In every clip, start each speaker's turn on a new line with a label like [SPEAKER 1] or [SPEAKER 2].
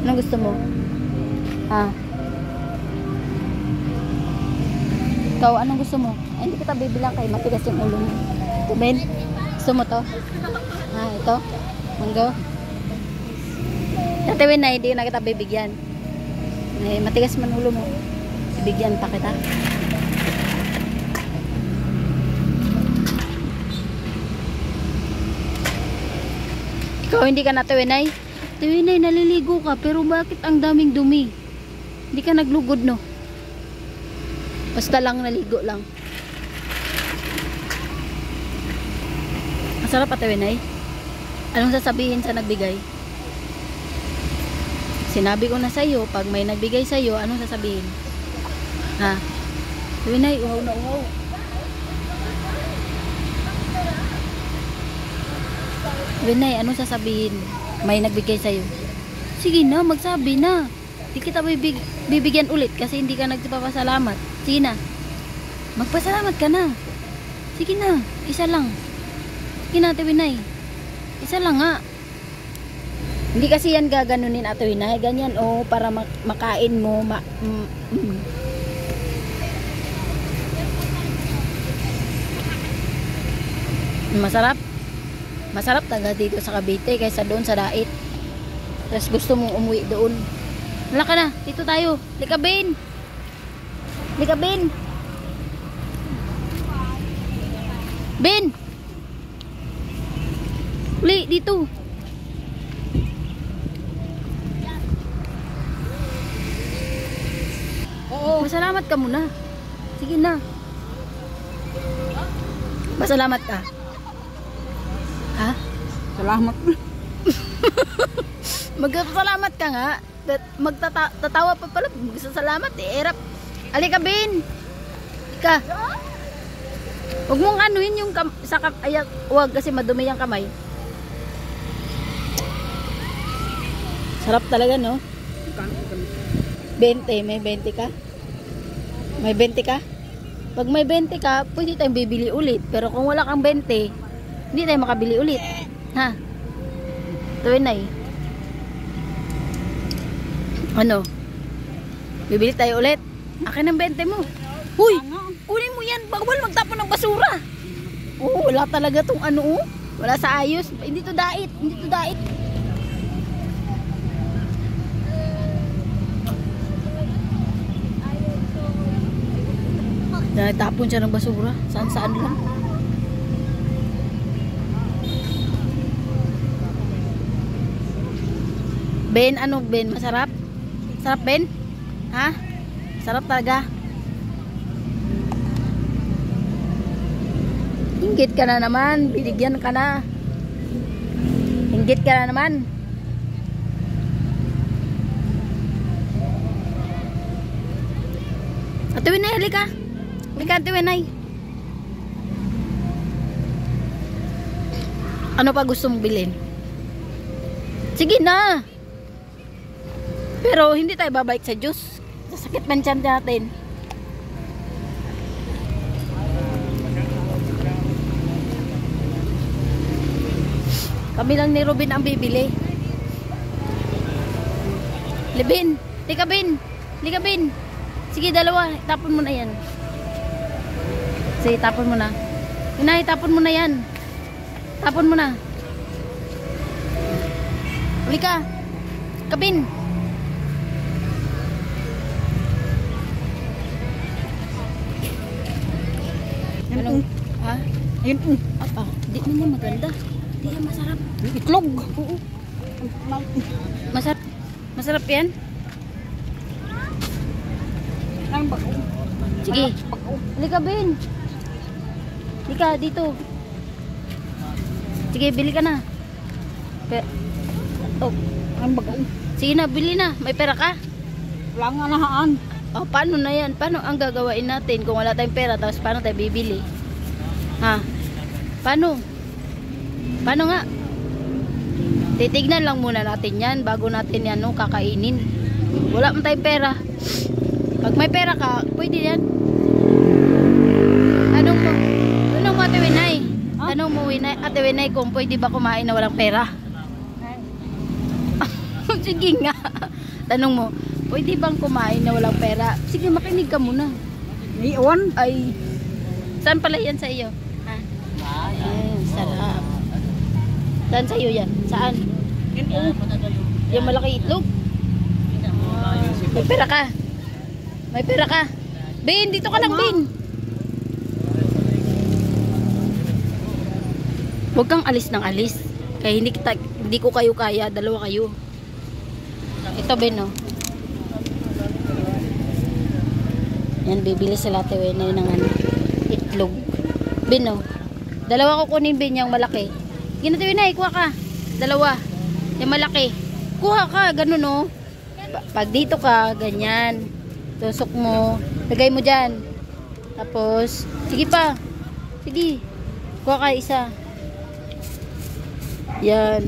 [SPEAKER 1] Anong gusto mo? Ha? Ikaw, anong gusto mo? Ay, hindi kita bibilang kay matigas yung ulo mo. Ito, Ben? Gusto mo to? Ha, ito? Manggo? Dati, Ben, na hindi na kita bibigyan. Ay, matigas man ulo mo. Bibigyan pa kita. Ikaw, hindi ka na Tiwinay? Tiwinay, naliligo ka, pero bakit ang daming dumi? Hindi ka naglugod, no? Basta lang naligo lang. Masarap pa, Tiwinay? Anong sasabihin sa nagbigay? Sinabi ko na sa'yo, pag may nagbigay sa'yo, anong sasabihin? Ha? Tiwinay, uhaw na uhaw. Tiwinay, anong sasabihin? May nagbigay sa'yo. Sige na, magsabi na. Di kita bibigyan ulit kasi hindi ka nagpapasalamat. Sige na. Magpasalamat ka na. Sige na, isa lang. Sige na, Tiwinay. Isa lang nga. Hindi kasi yan gaganunin, Tiwinay. Ganyan, oh, para makain mo. Masarap. Masarap talaga dito sa Cavite kaysa doon sa Dait. Tapos gusto mong umuwi doon. Wala ka na, dito tayo. Lika, Ben. Lika, Ben. Ben. Uli, dito. Oo. Masalamat ka muna. Sige na. Masalamat ka. Ha?
[SPEAKER 2] Salamat.
[SPEAKER 1] Magpasalamat ka nga. Magtatawa pa pala. Magsasalamat eh. Erap. Alika, Ben. Ika. Huwag mong anuhin yung huwag kasi madumi yung kamay. Sarap talaga, no? 20. May 20 ka? May 20 ka? Pag may 20 ka, pwede tayong bibili ulit. Pero kung wala kang 20, hindi tayo makabili ulit. Ha? Tiwinay. Ano? Bibili tayo ulit. Akin ang 20 mo. Huy! Kunin mo yan. Bawal magtapon ng basura. Oo, wala talaga tong ano. Wala sa ayos. Hindi to dait. Hindi to dait. Natapon siya ng basura. Saan-saan lang. Ben, ano Ben? Masarap? Sarap, Ben? Ha? Sarap talaga. Inggit ka na naman. Binigyan ka na. Inggit ka na naman. Tiwinay, halika. Halika, Tiwinay. Ano pa gusto mong bilhin? Sige na. Pero hindi tayo babalik sa juice. Sasakit man tiyan natin. Kami lang ni Robin ang bibili. Libin. Lika, Ben. Lika, Ben. Sige, dalawa. Tapon mo na yan. Sige, tapon mo na. Inay, tapon mo na yan. Tapon mo na. Lika. Kabin. Anong? Ha?
[SPEAKER 2] Ayun.
[SPEAKER 1] Apa? Di na niya maganda. Di yan masarap.
[SPEAKER 2] Itlog.
[SPEAKER 1] Oo. Masarap. Masarap yan?
[SPEAKER 2] Ang bago.
[SPEAKER 1] Sige. Halika, Ben. Halika, dito. Sige, bili ka na. Oh.
[SPEAKER 2] Ang bago.
[SPEAKER 1] Sige na, bili na. May pera ka?
[SPEAKER 2] Wala nga nahaan.
[SPEAKER 1] Oh, paano na yan? Paano ang gagawain natin kung wala tayong pera? Tapos paano tayo bibili? Ha? Paano? Paano nga? Titignan lang muna natin yan bago natin yan kakainin. Wala man tayong pera. Pag may pera ka, pwede yan. Tanong mo Ate Winay. Tanong mo Ate Winay kung pwede ba kumain na walang pera. Sige nga. Tanong mo, pwede bang kumain na walang pera? Sige, makinig ka muna.
[SPEAKER 2] Iwan.
[SPEAKER 1] Ay, saan pala yan sa iyo? Ha? Ay, sarap. Saan sa iyo yan? Saan? Yung malaki itlog? May pera ka. May pera ka. Bin, dito ka lang, Bin. Huwag kang alis ng alis. Kaya hindi ko kayo kaya, dalawa kayo. Ito, Ben, oh. Yan, bibili sila Tiwinay ng itlog. Ben, oh. Dalawa ko kunin, Ben, yung malaki. Sige na, Tiwinay, kuha ka. Dalawa. Yung malaki. Kuha ka, ganun, oh. Pag dito ka, ganyan. Tusok mo. Lagay mo dyan. Tapos, sige pa. Sige. Kuha ka isa. Yan.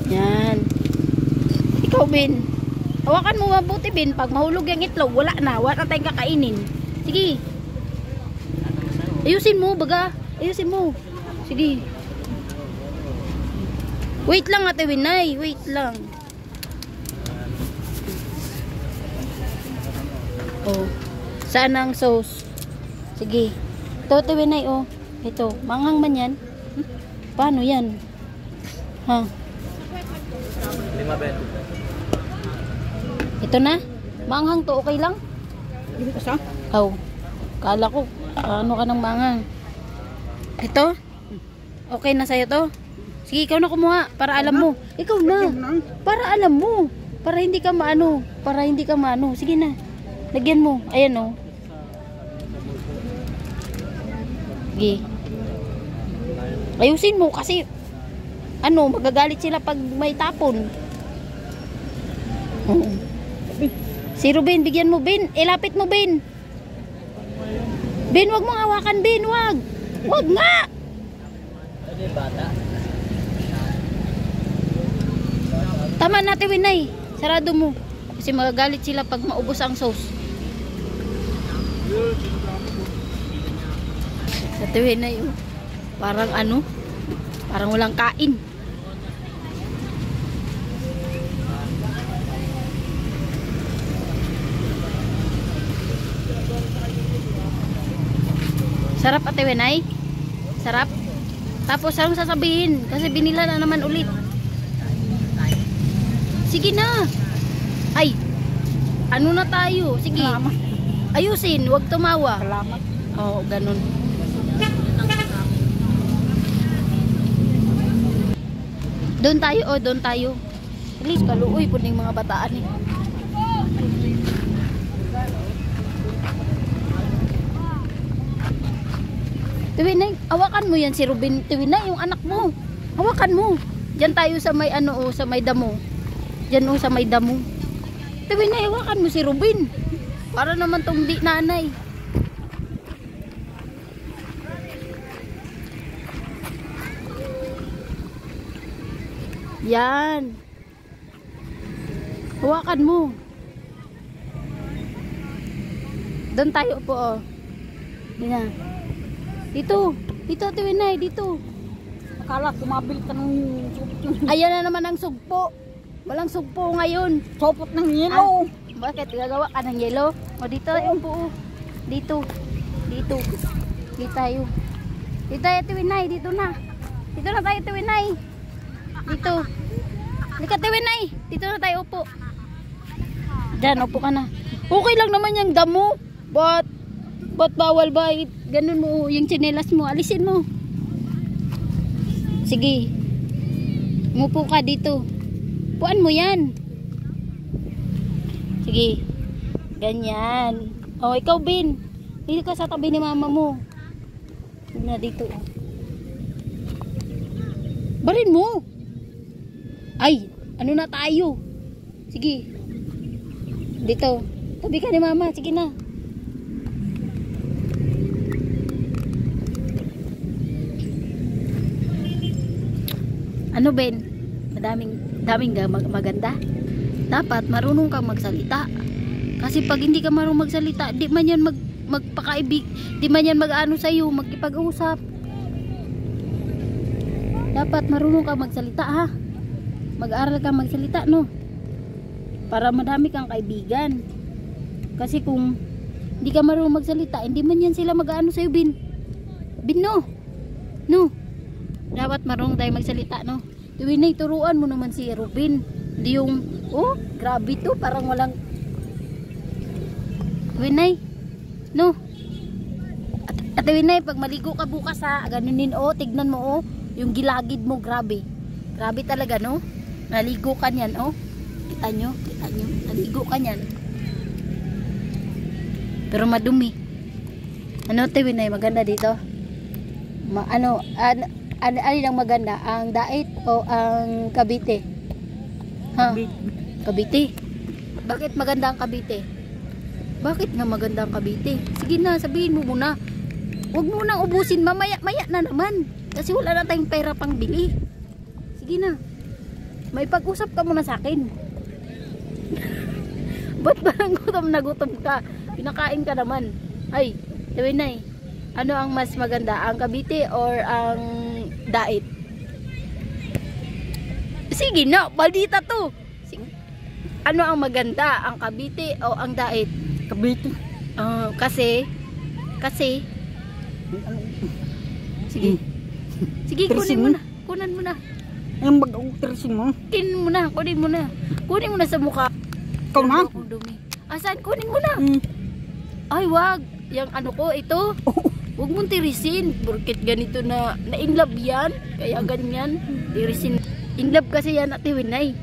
[SPEAKER 1] Yan. Ikaw, Ben. Hawakan mo mabuti, Ben. Pag mahulog yung itlog, wala na. Wala na tayong kakainin. Sige. Ayusin mo, baga. Ayusin mo. Sige. Wait lang, Ate Winay. Wait lang. Oh. Saan ang sauce? Sige. Ito, Ate Winay, oh. Ito. Manghang man yan. Paano yan? Ha? 5 Ito na? Manghang to, okay lang?
[SPEAKER 2] Hindi ko sa.
[SPEAKER 1] Oh. Kala ko, ano ka ng manghang? Ito? Okay na sa'yo to? Sige, ikaw na kumuha. Para alam mo. Ikaw na. Para alam mo. Para hindi ka maano. Para hindi ka maano. Sige na. Lagyan mo. Ayan, oh. Sige. Ayusin mo kasi ano, magagalit sila pag may tapon. Si Ruben, bigyan mo, Ben. Ilapit mo, Ben. Ben, wag mong hawakan, Ben. Wag. Wag nga. Tama natin, Winay. Sarado mo. Kasi magagalit sila pag maubos ang sauce. Sa Winay, oh. Parang ano? Parang walang kain. Sarap, Ate Winay? Sarap? Tapos anong sasabihin? Kasi binila na naman ulit. Sige na. Ay. Ano na tayo? Sige.
[SPEAKER 2] Salamat.
[SPEAKER 1] Ayusin, huwag tumawa.
[SPEAKER 2] Salamat.
[SPEAKER 1] Oo, ganun. Doon tayo, oh, doon tayo. At least kaluoy po ng mga bataan eh. Tiwinay, hawakan mo yan si Ruben. Tiwinay, yung anak mo. Hawakan mo. Diyan tayo sa may ano, oh, sa may damo. Diyan, oh, sa may damo. Tiwinay, hawakan mo si Ruben. Para naman tong di nanay. Yan. Hawakan mo. Doon tayo po, oh. Yan. Dito. Dito, Tiwinay. Dito.
[SPEAKER 2] Akala kumabil ka ng supot.
[SPEAKER 1] Ayan na naman ang sugpo. Walang sugpo ngayon.
[SPEAKER 2] Supot ng yelo.
[SPEAKER 1] Bakit? Gagawa ka ng yelo? O dito yung buo. Dito. Dito. Dito tayo. Dito tayo, Tiwinay. Dito na. Dito na tayo, Tiwinay. Dito. Halika, Tiwinay. Dito na tayo, upo. Diyan, upo ka na. Okay lang naman yung damo. Ba't bawal ba? Ganun mo, yung tsinelas mo. Alisin mo. Sige. Umupo ka dito. Puan mo yan. Sige. Ganyan. O, ikaw, Ben. Dito ka sa tabi ni mama mo. Na dito. Barin mo. Ay, ano na tayo? Sige. Dito. Tabi ka ni mama. Sige na. Ano, Ben? Daming maganda. Dapat marunong kang magsalita. Kasi pag hindi ka marunong magsalita, di man yan magpakaibig, di man yan mag-ano sa'yo, magkipag-usap. Dapat marunong kang magsalita, ha? Mag-aaral kang magsalita, no? para madami kang kaibigan. Kasi kung hindi ka marunong magsalita, hindi man yan sila mag-aano sa'yo, Bin. Bin, no? No? Dapat marunong tayo magsalita, no? Tuwinay, turuan mo naman si Rubin. Hindi yung, oh, grabe to, parang walang... Tuwinay, no? At Tuwinay, pag maligo ka bukas ha, ganunin, oh, tignan mo, oh, yung gilagid mo, grabe. Grabe talaga, no? Naligo ka niyan, oh. Kita nyo, naligo ka niyan. Pero madumi. Ano, Tuwinay, maganda dito? Ano ang maganda? Ang Dait o ang Cavite? Ha? Cavite. Bakit maganda ang Cavite? Bakit nga maganda ang Cavite? Sige na, sabihin mo muna. Huwag mo nang ubusin, mamaya na naman. Kasi wala na tayong pera pang bili. Sige na. May pag-usap ka muna sa akin. Ba't parang gutom na gutom ka? Pinakain ka naman. Ay, Tuwinay, ano ang mas maganda? Ang Cavite or ang Dait? Sige na, balita to. Sige. Ano ang maganda? Ang Cavite o ang Dait?
[SPEAKER 2] Cavite.
[SPEAKER 1] Kasi sige. Sige, kunin mo na.
[SPEAKER 2] Ang mag-utrasin mo.
[SPEAKER 1] Kunin mo na sa mukha.
[SPEAKER 2] Ikaw na?
[SPEAKER 1] Dumi. Asan? Kunin mo na. Ay, wag. Yang ano ko, ito. Huwag mong tirisin. Burkit ganito na in-love yan. Kaya ganyan. Tirisin. In-love kasi yan at Tuwinay.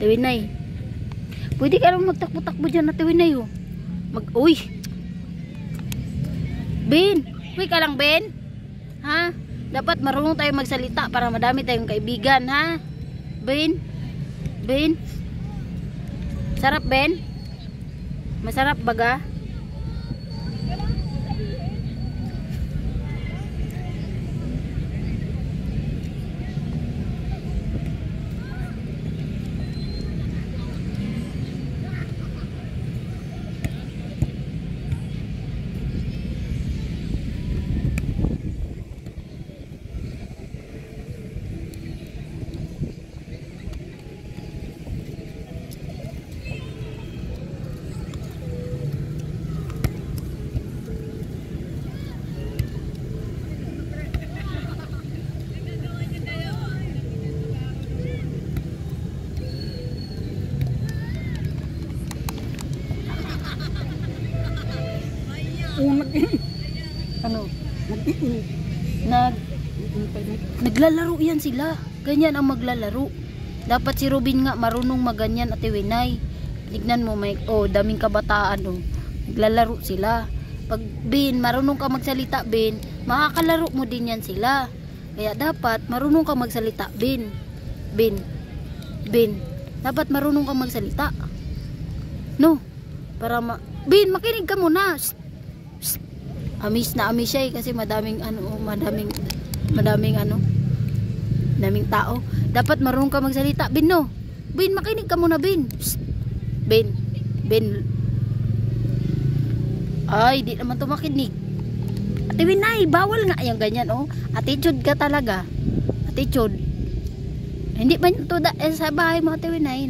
[SPEAKER 1] Tuwinay. Pwede ka lang magtakbo-takbo dyan at Tuwinay, oh. Uy. Ben. Uy ka lang, Ben. Ha? Dapat marunong tayo magsalita para madami tayong kaibigan, ha? Ben. Ben. Sarap, Ben. Masarap baga? Ano? Naglalaro yan sila. Ganyan ang maglalaro. Dapat si Robin nga marunong maganyan at Tuwinay. Tignan mo, may daming kabataan, oh. Naglalaro sila. Pag Ben, marunong ka magsalita, Ben, makakalaro mo din yan sila. Kaya dapat marunong ka magsalita, Ben. Ben. Dapat marunong ka magsalita. No? Ben, makinig ka muna. Amis siya kasi madaming tao. Dapat marunong ka magsalita, Ben, no? Ben, makinig ka muna, Ben. Ben. Ay, di naman to makinig. Ate Winay, bawal nga yung ganyan, oh. Attitude ka talaga. Attitude. Hindi ba ito sa bahay mo, Ate Winay?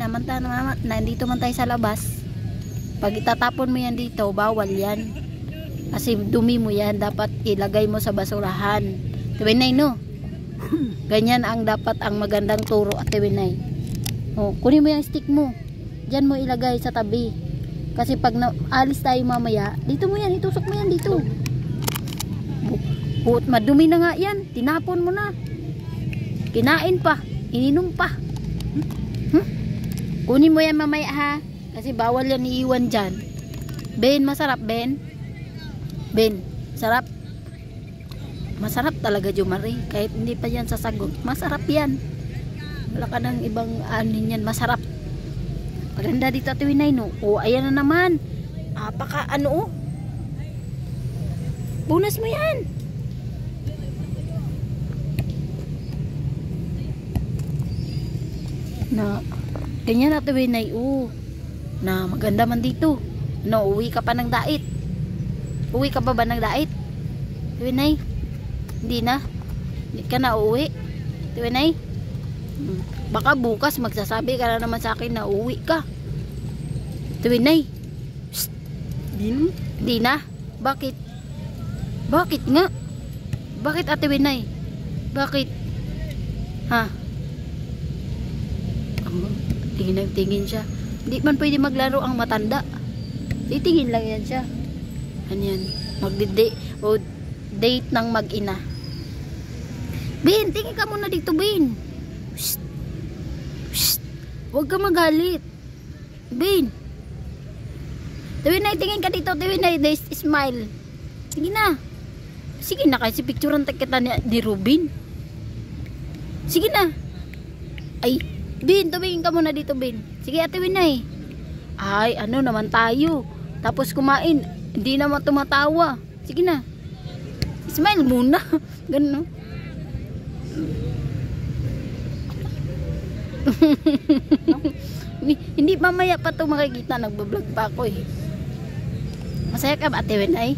[SPEAKER 1] Nandito man tayo sa labas. Pag itatapon mo yan dito, bawal yan. Kasi dumi mo yan, dapat ilagay mo sa basurahan. Ate Winay, no? Ganyan ang dapat ang magandang turo, Ate Winay. Oh, kunin mo yung stick mo. Diyan mo ilagay sa tabi. Kasi pag alis tayo mamaya, dito mo yan, itusok mo yan dito. Madumi na nga yan. Tinapon mo na. Kinain pa. Ininom pa. Kunin mo yan mamaya, ha? Kasi bawal yan iiwan dyan. Ben, masarap, Ben. Ben, sarap. Masarap talaga, Jumari. Kahit hindi pa yan sasagot. Masarap yan. Wala ka ng ibang anin yan. Masarap. Maganda dito, Ate Winay, no? O, ayan na naman. Oh. Bonus mo yan. Na, ganyan, Ate Winay, oh. Na, maganda man dito. No, uwi ka pa ng Dait. Uwi ka pa ba ng Dait? Ate Winay? Hindi na? Hindi ka na uuwi? Ate Winay? Baka bukas magsasabi ka na naman sa akin na uuwi ka. Tuwinay.
[SPEAKER 2] Di na.
[SPEAKER 1] Di na. Bakit? Bakit nga? Bakit Ate Winay? Bakit? Ha? Tingin siya. Hindi man pwede maglaro ang matanda. Titingin lang yan siya. Ganyan. Magdi-date o date ng mag-ina. Bin, tingin ka muna dito, Bin. Shh. Shh. Huwag ka magalit. Bin. Tiwinay, tingin ka dito. Tiwinay, smile. Sige na. Sige na kasi picturean kita ni Rubin. Sige na. Ay, Bin, tumingin ka muna dito, Bin. Sige, Ate Winay. Ay, ano naman tayo. Tapos kumain. Hindi naman tumatawa. Sige na. Smile muna. Ganun, no? Hindi mamaya pa ito makikita. Nagbablog pa ako eh. Masaya ka ba, Ate Winay?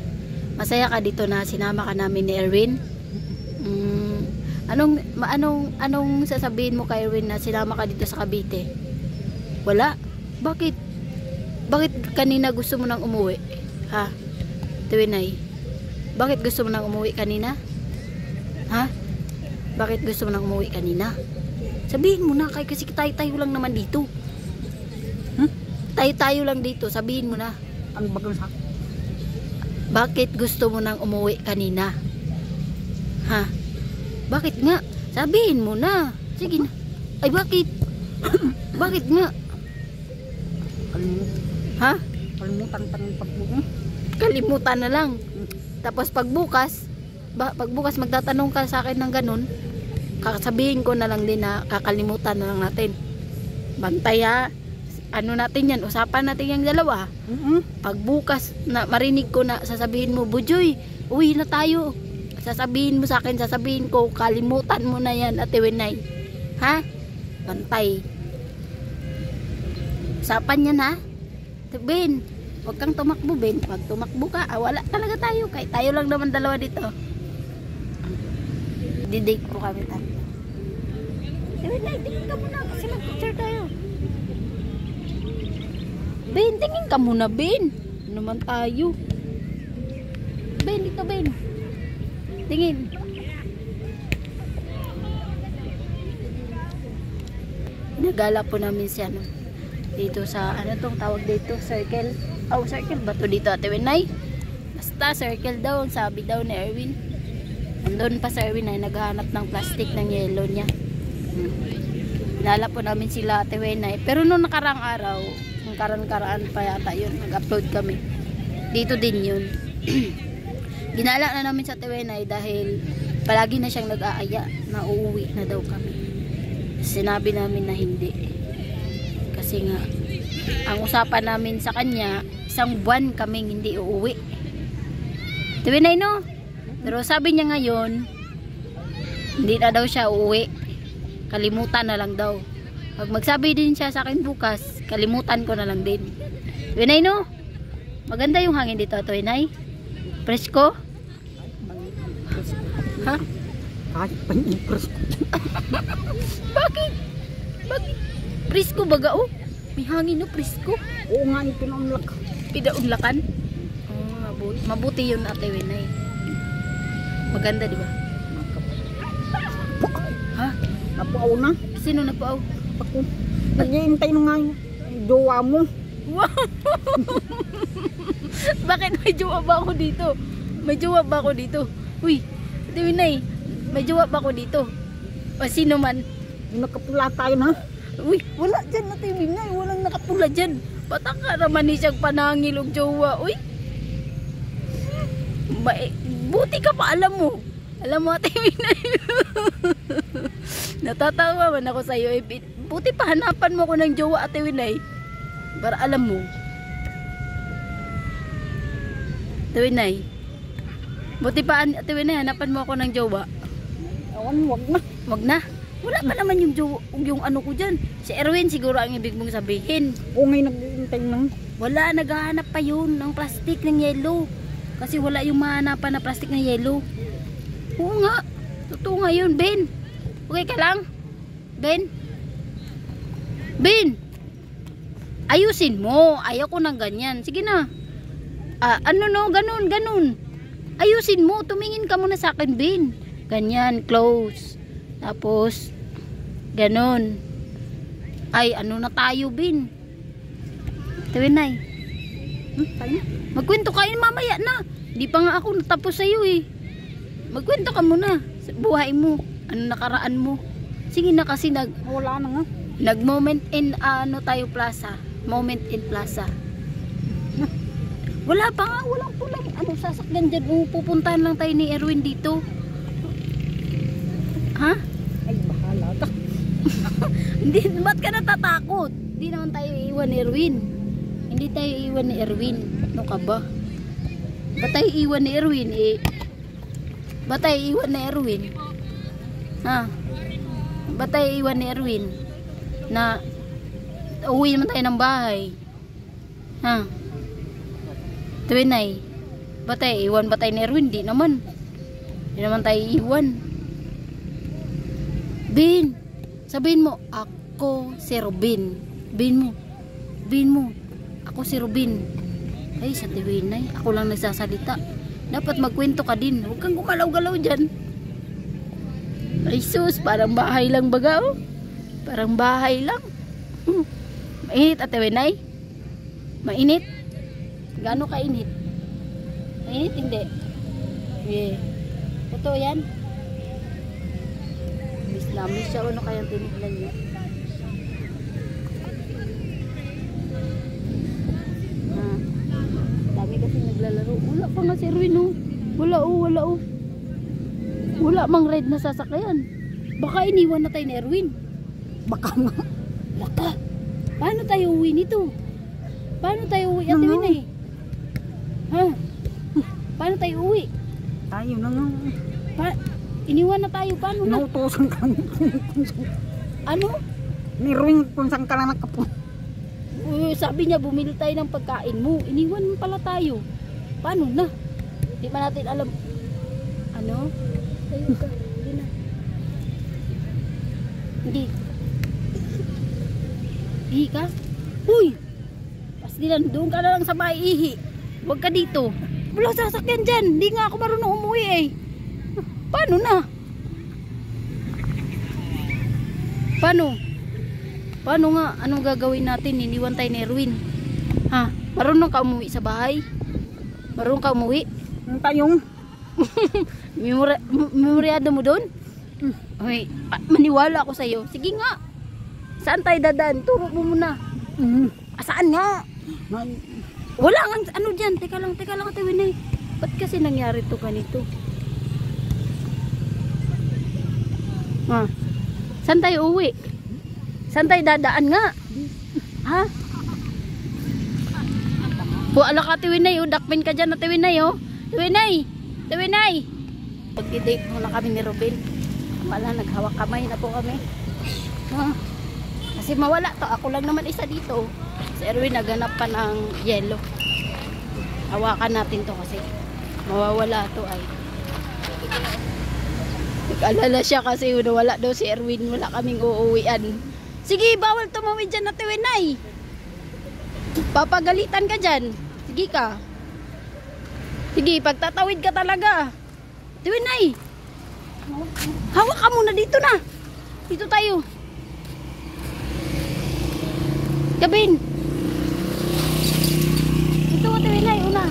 [SPEAKER 1] Masaya ka dito na sinama ka namin ni Erwin? Anong sasabihin mo kay Erwin na sinama ka dito sa Cavite? Wala? Bakit? Bakit kanina gusto mo nang umuwi? Ha? Tuwinay? Bakit gusto mo nang umuwi kanina? Ha? Bakit gusto mo nang umuwi kanina? Sabihin mo na, kasi tayo lang naman dito. Tayo lang dito, sabihin mo na.
[SPEAKER 2] Ang bagang sa...
[SPEAKER 1] Bakit gusto mo nang umuwi kanina? Ha? Bakit nga? Sabihin mo na. Sige na. Ay, bakit? Bakit nga? Ha?
[SPEAKER 2] Kalimutan tanong pagbukas.
[SPEAKER 1] Kalimutan na lang. Tapos pagbukas magtatanong ka sa akin ng ganun, kakasabihin ko na lang din na kakalimutan na lang natin. Bantay ha. Ano natin yan? Usapan natin yung dalawa. Pagbukas na marinig ko na sasabihin mo, Bujoy, uwi na tayo. Sasabihin mo sa akin, sasabihin ko, kalimutan mo na yan, Ate Winay. Ha? Bantay. Usapan yan ha? Ben, huwag kang tumakbo, Ben. Pag tumakbo ka, wala talaga tayo. Kahit tayo lang naman dalawa dito. Didate po kami tayo. Ate Winay, tingin ka muna kasi mag-picture tayo. Ben, tingin ka muna, Ben. Ano naman tayo? Ben, dito, Ben. Tingin. Nagala po namin siya dito sa ano tong tawag dito, circle. Oh, circle ba to dito, Ate Winay? Basta circle daw, ang sabi daw ni Erwin. Andun pa si Erwin ay naghahanap ng plastic ng yellow niya. Nala po namin sila, Ate Winay. Pero nung nakarang araw, nung karaan pa yata yun, nag-upload kami. Dito din yun. Ginala na namin sa Ate Winay dahil palagi na siyang nag-aaya na uuwi na daw kami. Sinabi namin na hindi. Kasi nga, ang usapan namin sa kanya, 1 buwan kaming hindi uuwi. Ate Winay, no? Pero sabi niya ngayon, hindi na daw siya uuwi. Kalimutan na lang daw. Pag magsabi din siya sa akin bukas, kalimutan ko na lang din. Ate Winay, no? Maganda yung hangin dito, Ate Winay. Presko? Ha?
[SPEAKER 2] Kahit pa yung presko.
[SPEAKER 1] Bakit? Bakit? Presko baga, oh? May hangin, no? Presko?
[SPEAKER 2] Oo nga, ipinaunlak.
[SPEAKER 1] Pinaunlakan? Oh, mabuti yun, Ate Winay. Maganda, di ba? Ha?
[SPEAKER 2] Napaaw na.
[SPEAKER 1] Sino nagpaaw?
[SPEAKER 2] Ako. Nag-iintay na nga yung jowa mo.
[SPEAKER 1] Wow! Bakit may jowa ba ako dito? May jowa ba ako dito? Uy, Ate Winay, may jowa ba ako dito? O sino man?
[SPEAKER 2] Nakapula tayo na.
[SPEAKER 1] Uy, wala dyan, Ate Winay. Walang nakapula dyan. Pataka naman ni siyang panangil og jowa. Uy, buti ka pa, alam mo. Alam mo, Ate Winay. Natatawa man ako sa'yo. Buti pa hanapan mo ko ng jowa, Ate Winay. Para alam mo. Ate Winay. Buti pa, Ate Winay, hanapan mo ako ng jowa.
[SPEAKER 2] Awan, wag na.
[SPEAKER 1] Wag na. Wala pa naman yung jowa, yung ano ko dyan. Si Erwin siguro ang ibig mong sabihin.
[SPEAKER 2] Oo nga, nag-iintay na.
[SPEAKER 1] Wala, naghahanap pa yun ng plastic ng yellow. Kasi wala yung mahanapan na plastic ng yellow. Oo nga. Totoo nga yun, Ben. Okay ka lang? Ben? Bin, ayusin mo. Ayaw ko ng ganyan. Sige na. Ano no, ganun, ganun. Ayusin mo. Tumingin ka muna sa akin, Bin. Ganyan, close. Tapos, ganun. Ay, ano na tayo, Bin? Tawinay.
[SPEAKER 2] Tayo.
[SPEAKER 1] Magkwento ka mamaya na. Di pa nga ako natapos sa'yo eh. Magkwento ka muna sa buhay mo. Ano nakaraan mo. Sige na kasi
[SPEAKER 2] Wala na nga.
[SPEAKER 1] nag-moment in ano tayo plaza. Moment in plaza. Wala pa nga. Walang pulang ano sasakyan dyan. Pupuntahan lang tayo ni Erwin dito. Ha?
[SPEAKER 2] Ay, bahala ka.
[SPEAKER 1] Hindi, ba't ka natatakot? Hindi naman tayo iiwan ni Erwin. Hindi tayo iiwan ni Erwin. Ano ka ba? Ba't tayo iiwan ni Erwin eh? Ba't tayo iiwan ni Erwin? Ha? Ba't tayo iiwan ni Erwin? Na uwi naman tayo ng bahay. Ha? Tuwinay. Ba't tayo iiwan ba tayo ni Erwin? Di naman. Di naman tayo iiwan. Bin, sabihin mo, ako si Robin. Bin mo. Bin mo. Ako si Robin. Ay, sa Tuwinay, ako lang nagsasalita. Dapat magkwento ka din. Huwag kang gumalaw-galaw dyan. Ay sus, parang bahay lang baga oh. Parang bahay lang. Mainit at Tuwinay? Mainit? Gaano kainit? Mainit hindi? Yeah. Totoo yan? Miss na miss siya. Ano kayang tinignan niya? Dami kasi naglalaro. Wala pa nga si Erwin oh. Wala oh, wala oh. Wala mang ride na sasakyan. Baka iniwan na tayo ni Erwin.
[SPEAKER 2] Baka nga.
[SPEAKER 1] Baka. Paano tayo uwi nito? Paano tayo uwi at Tuwinay? Ha? Paano tayo uwi?
[SPEAKER 2] Tayo na nga.
[SPEAKER 1] Iniwan na tayo. Paano na?
[SPEAKER 2] Nautosan ka.
[SPEAKER 1] Ano?
[SPEAKER 2] Niruin kung saan ka lang nakapunta.
[SPEAKER 1] Sabi niya bumili tayo ng pagkain mo. Iniwan mo pala tayo. Paano na? Di pa natin alam. Ano? Tayo ka. Hindi na. Hindi. Ihi ka? Uy! Pasti lang. Doon ka na lang sa bahay ihi. Huwag ka dito. Wala sasakyan dyan. Hindi nga ako marunong umuwi eh. Paano na? Paano? Paano nga? Anong gagawin natin? Iniwan tayo ni Erwin. Ha? Marunong ka umuwi sa bahay? Marunong ka umuwi?
[SPEAKER 2] Ang tayong.
[SPEAKER 1] Memoryado mo doon? Okay. Maniwala ako sa'yo. Sige nga. Saan tayo dadaan? Turo mo muna. Saan nga? Wala nga. Ano dyan? Teka lang Ate Winay. Ba't kasi nangyari to ganito? Ha? Saan tayo uwi? Saan tayo dadaan nga? Ha? Buala ka Ate Winay. Dakpin ka dyan Ate Winay oh. Ate Winay. Pag-date muna kami ni Robin. Wala, naghawak kamay na po kami. Kasi mawala to. Ako lang naman isa dito. Si Erwin naghanap pa ng yellow. Hawakan natin to kasi mawawala to ay. Nag-alala siya kasi wala daw si Erwin. Wala kaming uuwian. Sige, bawal tumawid dyan Ate Winay. Papagalitan ka dyan. Sige ka. Sige, pagtatawid ka talaga. Ate Winay. Hawak ka muna dito na. Dito tayo. Gabin. Ito Ate Winay, una.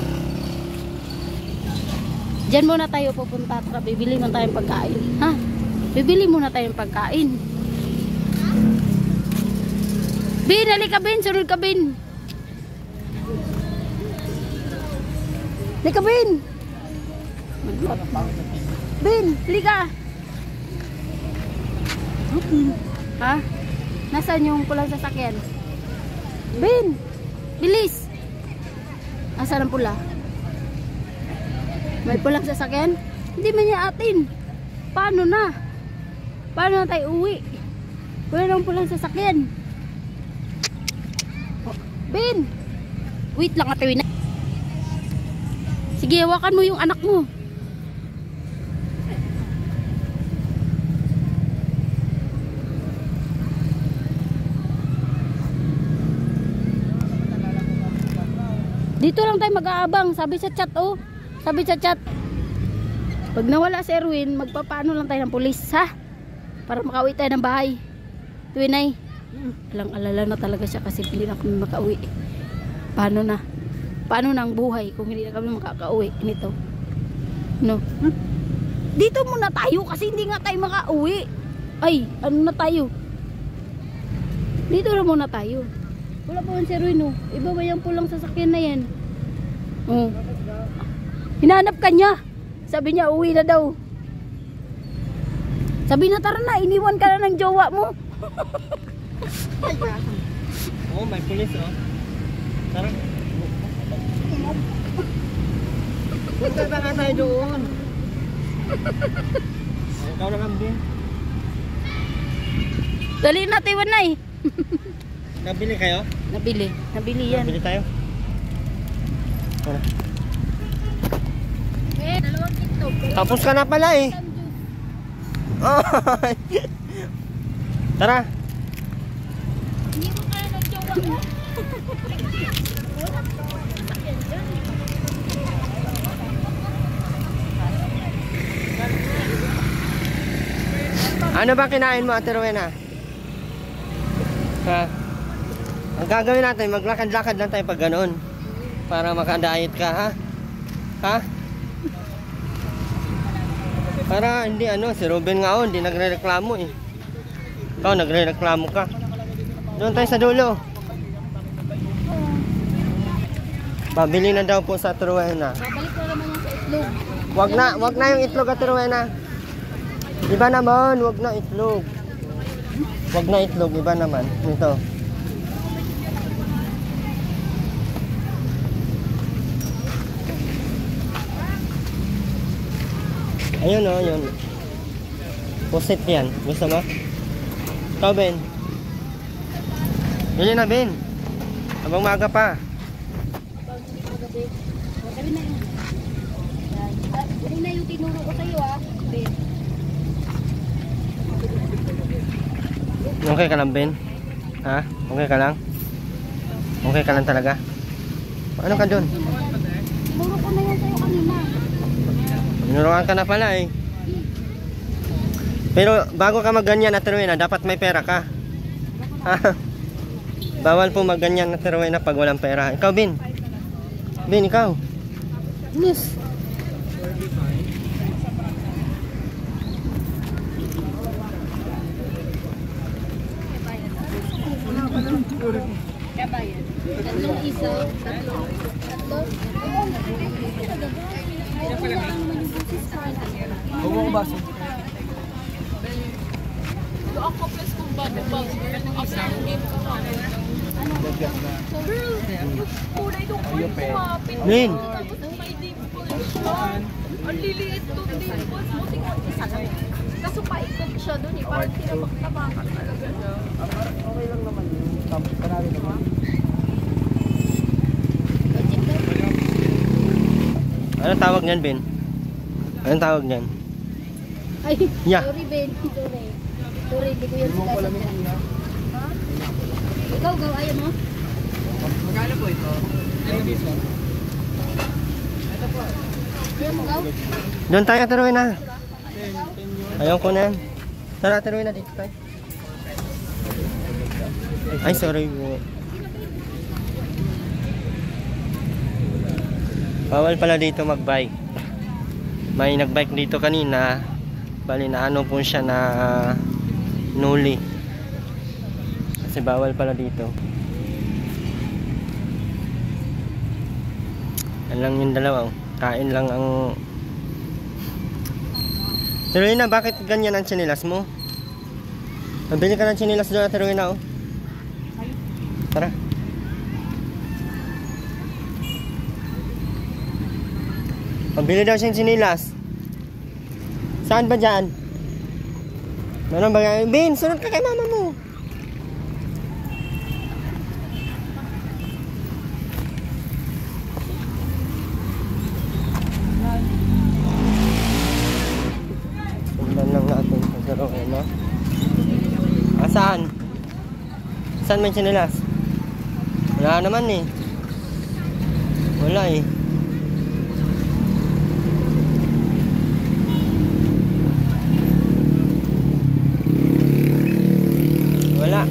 [SPEAKER 1] Diyan muna tayo pupunta. Bibili muna tayong pagkain. Ha? Bibili muna tayong pagkain. Bin, halika Bin. Sunod ka Bin. Halika Bin. Bin, halika. Ha? Nasaan yung pulang sasakyan? Bin, bilis. Asan ang pula? May pulang sasakyan? Hindi man niya atin. Paano na? Paano na tayo uwi? Wala nang pulang sasakyan. Bin, wait lang Ate Winay. Sige, hawakan mo yung anak mo. Dito lang tayo mag-aabang. Sabi sa chat, oh. Sabi sa chat. Pag nawala si Erwin, magpapaano lang tayo ng pulis, ha? Para makauwi tayo ng bahay. Tuwinay. Alang-alala na talaga siya kasi hindi na kami makauwi. Paano na? Paano na ang buhay kung hindi na kami makakauwi nito? No? Dito muna tayo kasi hindi nga tayo makauwi. Ay, ano na tayo? Dito na muna tayo. Wala pa yung si Erwin, oh. Iba ba yung pulang sasakyan na yan? Oh. Hinahanap ka niya. Sabi niya, uwi na daw. Sabi na, tara na, iniwan ka na ng jowa mo.
[SPEAKER 3] Oh, may pulis, oh. Tara. Punta na nga tayo doon. Ikaw na lang din.
[SPEAKER 1] Dali na, Tiwanay.
[SPEAKER 3] Nabili kayo?
[SPEAKER 1] Nabili. Nabili yan.
[SPEAKER 3] Nabili tayo? Tara.
[SPEAKER 1] Eh, dalawang TikTok.
[SPEAKER 3] Tapos ka na pala eh. Oh. Tara.
[SPEAKER 1] Hindi mo kaya ng jowa mo.
[SPEAKER 3] Ano ba kinain mo, Ate Rowena? Ha? Ang gagawin natin, maglakad-lakad lang tayo pag ganoon. Para makadiet ka, ha? Ha? Para hindi si Ruben nga hindi nagre-reklamo eh. Ikaw nagre-reklamo ka. Doon tayo sa dulo. Pabili na daw po sa Ate Rowena.
[SPEAKER 1] Babalik ko naman yan sa itlog.
[SPEAKER 3] Wag na yung itlog, Ate Rowena. Iba naman, wag na itlog. Wag na itlog, iba naman. Ito. Ayun oh, yun. Pusit yan. Gusto mo? Ikaw, Ben. Yun na, Ben. Habang maaga pa.
[SPEAKER 1] Sabi na yun. Sabi na yung tinuro ko sa'yo, ah.
[SPEAKER 3] Okay ka lang, Ben? Ha? Okay ka lang? Okay ka lang talaga? Ano ka dun?
[SPEAKER 1] Tinuro ko na yan sa'yo kanina.
[SPEAKER 3] Tinuruan ka na pala eh. Pero bago ka magganyan na Rowena, dapat may pera ka. Ha? Bawal po magganyan na Rowena pag walang pera. Ikaw, Ben? Ben, ikaw?
[SPEAKER 1] Yes. Kabayan. Tatlong isa. Tatlo.
[SPEAKER 3] Huwag mo baso. Ben!
[SPEAKER 4] Ang liliit doon din po. Buti ko isa lang. Kaso paikot siya doon eh. Parang tinabak-tabakan talaga siya.
[SPEAKER 3] Okay lang naman yun. Parami naman. Anong tawag niyan, Ben? Anong tawag niyan?
[SPEAKER 1] Ay,
[SPEAKER 3] Yeah.
[SPEAKER 1] sorry Ben. Sorry. Sorry, di ko yun sila. Ha? Ikaw, gaw, ayaw mo?
[SPEAKER 3] Magkano po ito?
[SPEAKER 1] Ayaw mo, gaw?
[SPEAKER 3] Doon tayo, Ate Rowena. Ayaw ko na yan. Tara, Ate Rowena, dito tayo. Ay, sorry po. Bawal pala dito mag-bike. May nag-bike dito kanina. Bali na ano po siya na nuli. Kasi bawal pala dito. Yan lang yung dalawa. Kain lang ang... Rowena, bakit ganyan ang tsinelas mo? Nabili ka ng tsinelas doon, Ate Rowena, oh. Tara. Pabili daw siyang tsinelas. Saan ba dyan? Meron ba yan? Ben, sunod ka kay mama mo. Tignan lang natin sa Rowena. Saan? Saan may tsinelas? Wala naman eh. Wala eh. Wala.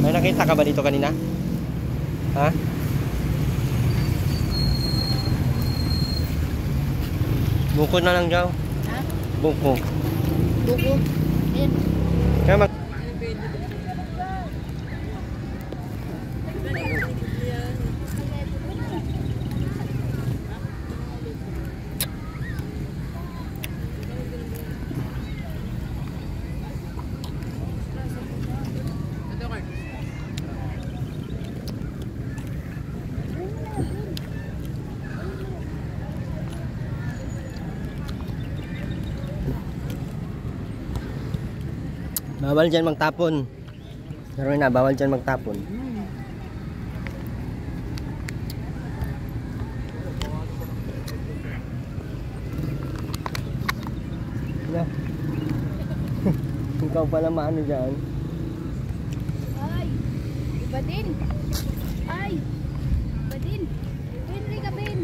[SPEAKER 3] May nakita ka ba dito kanina? Ha? Buko na lang daw.
[SPEAKER 1] Ha?
[SPEAKER 3] Buko.
[SPEAKER 1] Buko. Ayan.
[SPEAKER 3] Kaya mag... Bawal dyan magtapon. Pero na, bawal dyan magtapon. Na. Ikaw pala maano dyan.
[SPEAKER 1] Ay, iba din. Ay, iba din. Henry ka, Ben.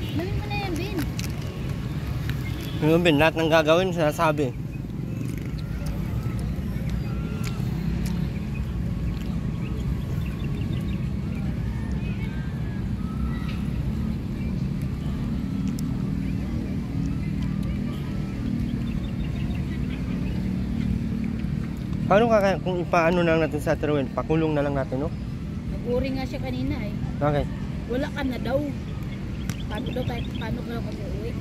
[SPEAKER 1] Dali mo na yan, Ben.
[SPEAKER 3] Yung bin, lahat ng gagawin, sinasabi. Paano kaya kung ipaano na lang natin sa Terwin? Pakulong na lang natin, no?
[SPEAKER 1] Nag-uri nga siya kanina eh.
[SPEAKER 3] Okay.
[SPEAKER 1] Wala ka na daw. Paano daw tayo, paano ka daw kami uwi?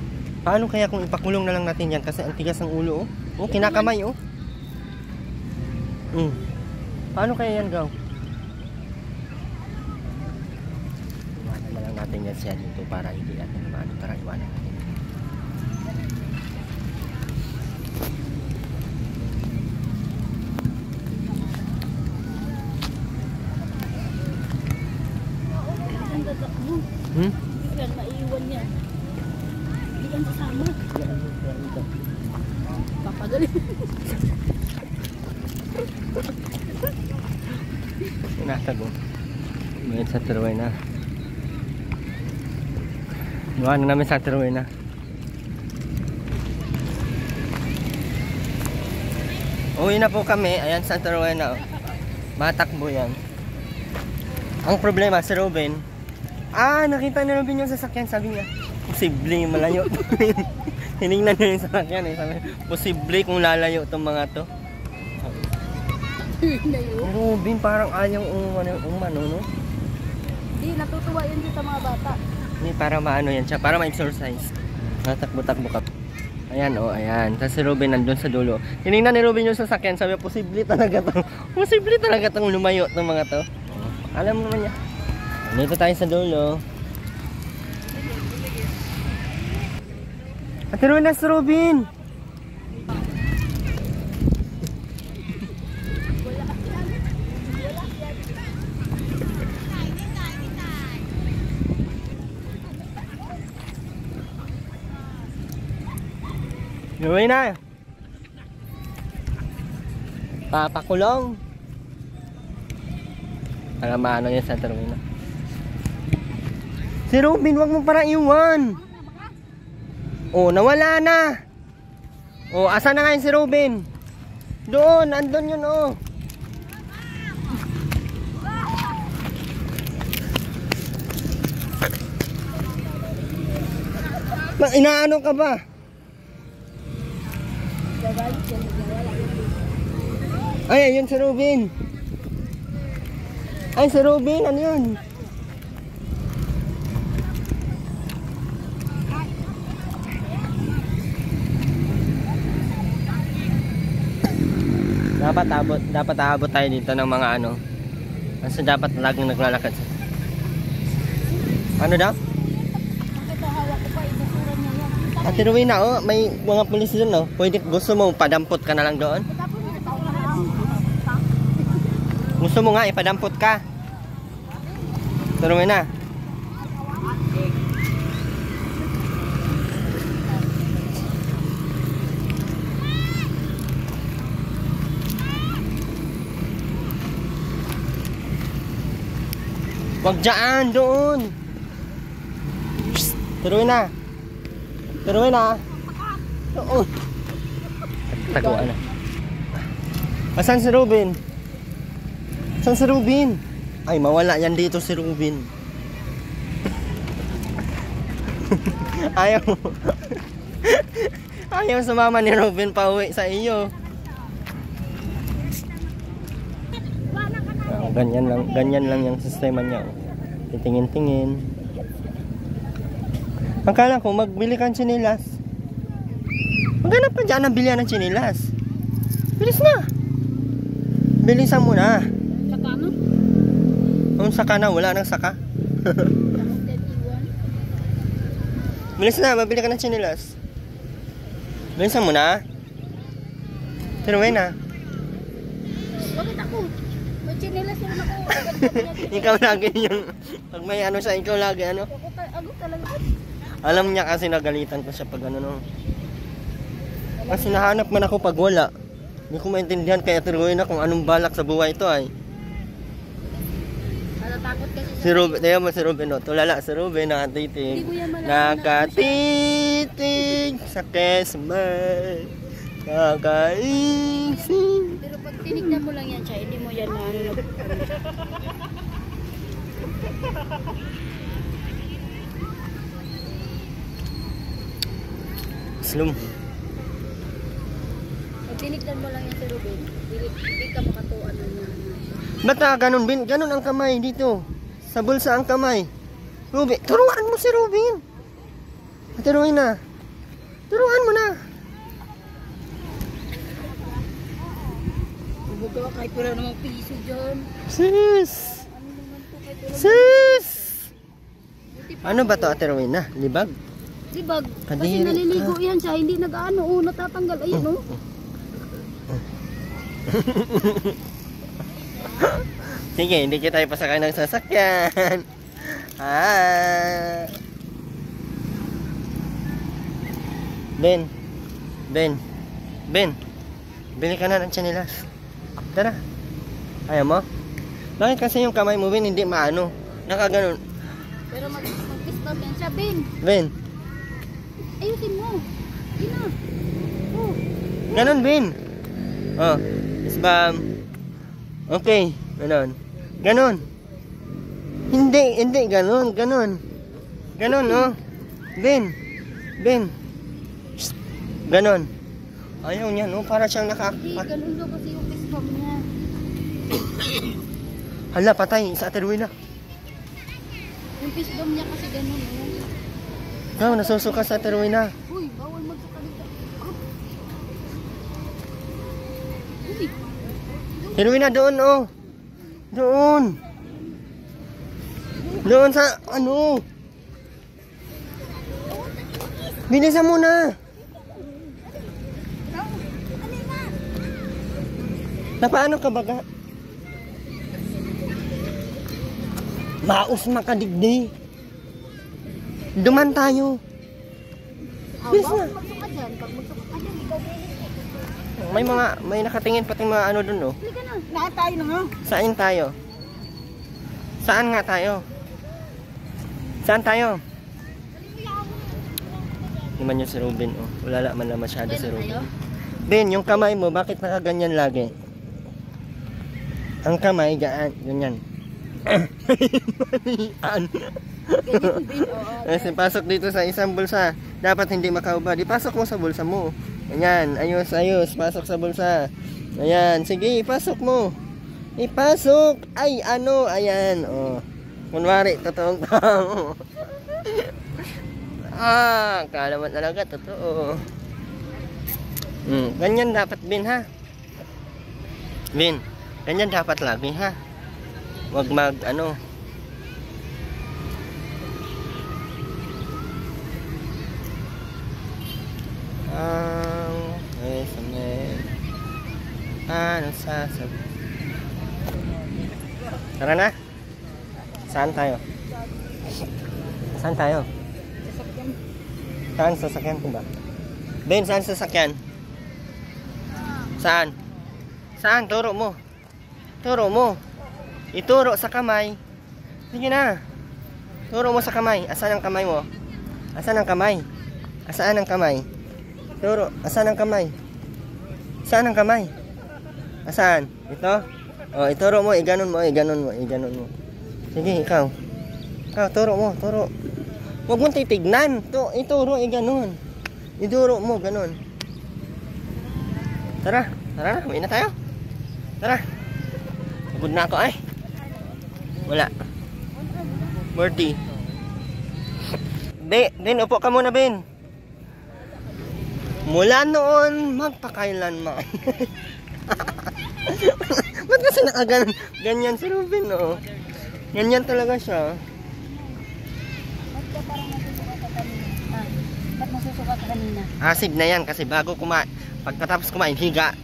[SPEAKER 3] Paano kaya kung ipakulong na lang natin yan? Kasi ang tigas ng ulo, oh. Oh, kinakamay, oh. Paano kaya yan, Gaw? Iwanan na lang natin yan siya dito para hindi natin maano. Tara, iwanan natin.
[SPEAKER 1] Ang tatakbo. Bigyan maiwan niya. Bigyan sasama. Papagaling.
[SPEAKER 3] Natago. May sa Terwin na. Iwanan namin sa Terwin na. Uwi na po kami. Ayan sa Terwin na. Matakbo yan. Ang problema si Ruben. Nakita ni Ruben yung sasakyan. Sabi niya, posible malayo. Hiningnan niya yung sasakyan eh. Sabi, posible kung lalayo itong mga to. Ruben parang ayaw umano, no?
[SPEAKER 1] Hindi, natutuwa yun sa mga bata.
[SPEAKER 3] Hindi, para maano yan siya. Para ma-exercise. Natakbo-takbo ka. Ayan, oh, ayan. Tapos si Ruben nandun sa dulo. Tinignan ni Ruben yung sasakyan. Sabi, posible talaga itong lumayo itong mga to. Alam mo naman niya. Dito tayo sa dulo. Ate Rona, si Ruben! Gawin na! Papakulong! Para maano yan sa termino. Si Ruben, wag mo para iwan! Oh, nawala na! Oh, asa na ngayon si Ruben? Doon, andun yun, oh! Inaano ka ba? Ay, ayun si Ruben. Ay, si Ruben, ano yun? Dapat aabot tayo dito ng mga ano. Kasi dapat laging naglalakad. Ano daw?
[SPEAKER 1] Bakit hawak ko pa, ibusuran niya yan.
[SPEAKER 3] Ate Rowena, oh, may mga pulis doon, oh. Pwede, gusto mo, padampot ka na lang doon? Gusto mo nga, ipadampot ka. Ate Rowena. Wag dyan, doon. Turuin na. Turuin na. Oo. Taguan na. Asan si Ruben? Asan si Ruben? Ay, mawala yan dito si Ruben. Ayaw. Ayaw sumama ni Ruben pa uwi sa iyo. Ganyan lang yung sistema niya. Titingin-tingin. Akala ko magbili ka ng tsinilas. Maghanap ka dyan ng bilihan ng tsinilas. Bilis na. Bilisan mo na.
[SPEAKER 1] Saka no?
[SPEAKER 3] Kung saka na, wala nang saka. Bilis na, mabili ka ng tsinilas. Bilisan mo na. Tiruin na.
[SPEAKER 1] Bakit ako? May chinilas naman ako.
[SPEAKER 3] Ikaw lagi yung, pag may ano siya, ikaw lagi ano.
[SPEAKER 1] Ako talaga.
[SPEAKER 3] Alam niya kasi nagalitan ko siya pag ano no. Kasi nahanap man ako pag wala. Hindi ko maintindihan kaya tiruin na kung anong balak sa buhay ito ay.
[SPEAKER 1] Natatakot kasi
[SPEAKER 3] Si Ruben, tayo mo si Ruben, no? Tulala si Ruben, nakatitig.
[SPEAKER 1] Hindi mo yan malaman
[SPEAKER 3] Nakatitig sa kesman. Kakaising.
[SPEAKER 1] Pero pag tinignan mo lang yan siya, hindi mo yan maano na.
[SPEAKER 3] Slum.
[SPEAKER 1] Pag tinignan mo lang yan si Ruben, hindi ka makatuan na niya.
[SPEAKER 3] Ba't ganun, Bin? Ganun ang kamay dito. Sa bulsa ang kamay. Ruben, turuan mo si Ruben. Turuin na. Turuan mo na.
[SPEAKER 1] Buga kahit wala namang piso dyan.
[SPEAKER 3] Sis!
[SPEAKER 1] Ano naman to kahit wala.
[SPEAKER 3] Sis!
[SPEAKER 1] Buti pa.
[SPEAKER 3] Ano ba to, Ate Rowena? Libag?
[SPEAKER 1] Libag. Kasi
[SPEAKER 3] Kadiri
[SPEAKER 1] naliligo
[SPEAKER 3] ka.
[SPEAKER 1] yan siya, hindi nag-ano, natatanggal. Ayun o.
[SPEAKER 3] Sige, hindi kita ipasakay ng sasakyan. Ben. Bili ka na ng tsinilas. Tara. Ayaw mo? Bakit kasi yung kamay mo, Ben, hindi maano? Nakaganon.
[SPEAKER 1] Pero mag-stop yan siya, Ben.
[SPEAKER 3] Ben.
[SPEAKER 1] Ayusin mo. Hindi na. Oh.
[SPEAKER 3] Ganon, Ben. Oh. Isbam. Okay. Ganon. Hindi. Ganon. Ganon, oh. Ben. Shh. Ganon. Ayaw niya, no? Para siyang
[SPEAKER 1] Hindi, ganun daw kasi yung fist bump niya.
[SPEAKER 3] Hala, patay. Sa Ate Rowena.
[SPEAKER 1] Yung fist bump niya kasi ganun, oh.
[SPEAKER 3] Ikaw, nasusuka sa Ate Rowena.
[SPEAKER 1] Uy, bawal magsuka dito. Uy,
[SPEAKER 3] Ate Rowena, doon, oh. Doon sa, ano. Bilisan mo na. Napaano ka baga? Maus makadigdi. Duman tayo. Bilis na.
[SPEAKER 1] magsuka dyan. Pag magsuka ka dyan, ikaw din.
[SPEAKER 3] May nakatingin pati mga ano dun, oh.
[SPEAKER 1] Halika na.
[SPEAKER 2] Lahat tayo na nga.
[SPEAKER 3] Saan tayo? Saan nga tayo? Saan tayo? Naman yung si Ruben, oh. Wala man lang masyado si Ruben. Ben, yung kamay mo, bakit nakaganyan lagi? Ang kamay, ganyan. Manian. Kasi pasok dito sa isang bulsa. Dapat hindi makaubad. Ipasok mo sa bulsa mo. Ayan, ayos. Pasok sa bulsa. Ayan, sige, ipasok mo. Ipasok. Ay, ano, ayan. Oh. Kunwari, totoong tao. Kala mo talaga, totoo. Ganyan dapat, Ben, ha? Ben, ganyan dapat lagi, ha? Wag ano. Ano sasabi? Tara na. Saan tayo? Saan tayo? Saan sasakyan ko ba? Ben, saan sasakyan? Saan? Saan? Turo mo. Turo mo. Ituro sa kamay. Sige na. Turo mo sa kamay. Asan ang kamay mo? Asan ang kamay? Asaan ang kamay? Turo. Asan ang kamay? Saan ang kamay? Asaan? Ito? O, ituro mo. Iganon mo. Iganon mo. Iganon mo. Sige, ikaw. Ikaw, turo mo. Turo. Huwag mong titignan. Ituro. Iganon. Ituro mo. Ganon. Tara. Tara na. Uwi na tayo. Tara. Pagod na ako ay. Wala. 40. Ben, upo ka muna, Ben. Mula noon, magpakailanman. Ba't kasi ganyan si Ruben, no? Ganyan talaga siya.
[SPEAKER 1] Ba't ka parang nasusuka ka kanina? Ba't nasusuka ka kanina?
[SPEAKER 3] Asib na yan kasi bago pagkatapos kumain, higa.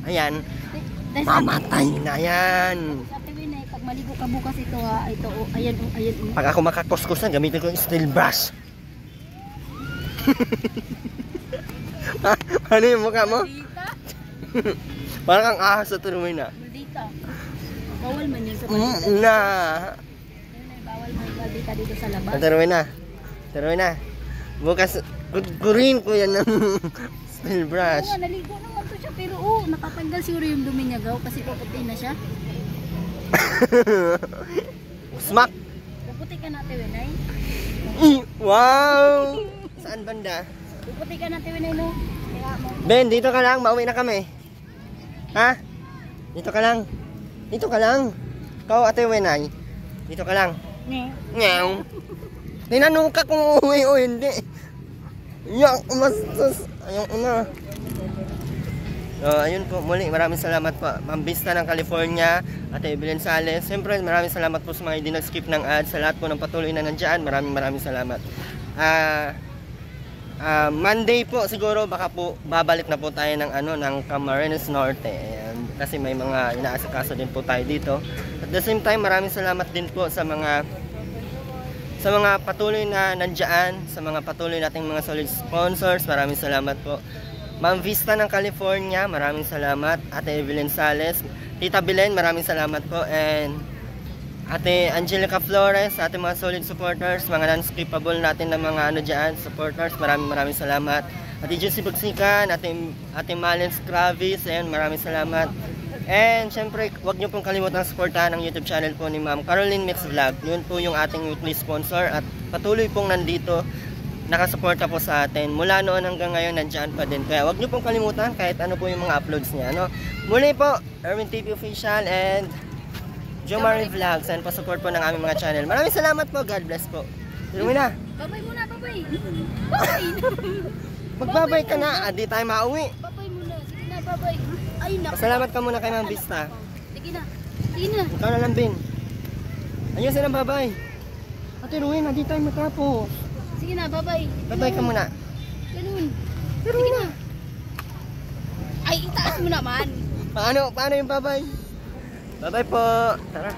[SPEAKER 3] Ayan. Mamatay na yan.
[SPEAKER 1] Sabi mo na, pag maligo ka bukas ito ha, ito, ayan.
[SPEAKER 3] Pag ako makakuskus na, gamitin ko yung steel brush. Ano yung mukha mo?
[SPEAKER 1] Maldita?
[SPEAKER 3] Parang kang ahas sa turumin na.
[SPEAKER 1] Maldita. Bawal man yun sa maldita.
[SPEAKER 3] Na.
[SPEAKER 1] Bawal man maldita dito sa labas.
[SPEAKER 3] Turumin na. Turumin na. Bukas, kurin ko yan ng steel brush.
[SPEAKER 1] Oo nga, naligo naman to siya, pero nakatanggal siguro yung dumi niya gaw kasi puputi na siya.
[SPEAKER 3] Smack!
[SPEAKER 1] Puputi ka natin, Winay.
[SPEAKER 3] Wow! Saan banda?
[SPEAKER 1] Puputi ka natin, Winay, no? Kaya mo.
[SPEAKER 3] Ben, dito ka lang. Mauwi na kami. Ha? Dito ka lang. Dito ka lang. Ikaw, Ate Wenay. Dito ka lang. Ngaw. Tinanong ka kung uuwi o hindi. Yak, mastos. Ayun una. So, ayun po. Muli, maraming salamat po. Ma'am Vista ng California, Ate Evelyn Sales. Siyempre, maraming salamat po sa mga hindi nag-skip ng ads. Sa lahat po ng patuloy na nandyan, maraming salamat. Monday po siguro baka po babalik na po tayo ng Camarines Norte. Ayan, kasi may mga inaasikaso din po tayo dito. At the same time, maraming salamat din po sa mga patuloy na nandiyan, sa mga patuloy nating mga solid sponsors. Maraming salamat po. Ma'am Vista ng California, maraming salamat. Ate Evelyn Sales, Tita Belen, maraming salamat po. And Ate Angelica Flores, ating mga solid supporters, mga non-skippable natin ng mga dyan, supporters, maraming salamat. Ate Juicy Bugsikan, Ate Malens Kravis, ayan, maraming salamat. And syempre, huwag nyo pong kalimutan supportahan ang YouTube channel po ni Ma'am Caroline Mix Vlog. Yun po yung ating weekly sponsor at patuloy pong nandito, nakasuporta po sa atin. Mula noon hanggang ngayon, nandyan pa din. Kaya huwag nyo pong kalimutan kahit ano po yung mga uploads niya. No? Muli po, Erwin TV Official and Jomari Vlogs, and pa-support po ng aming mga channel. Maraming salamat po. God bless po. Tuloy na.
[SPEAKER 1] Babay muna, babay. Babay.
[SPEAKER 3] Magbabay ka na. Di tayo mauwi.
[SPEAKER 1] Babay muna. Sige na, babay. Ay, naku.
[SPEAKER 3] Pasalamat ka muna kay Ma'am Vista.
[SPEAKER 1] Sige na. Sige na.
[SPEAKER 3] Ikaw na lang, Bin. Ayun sila, babay. Ate Rowena, di tayo matapos.
[SPEAKER 1] Sige na, babay.
[SPEAKER 3] Babay ka muna.
[SPEAKER 1] Ganun. Sige na. Ay, itaas mo naman.
[SPEAKER 3] Paano yung babay? Babay po. Tara.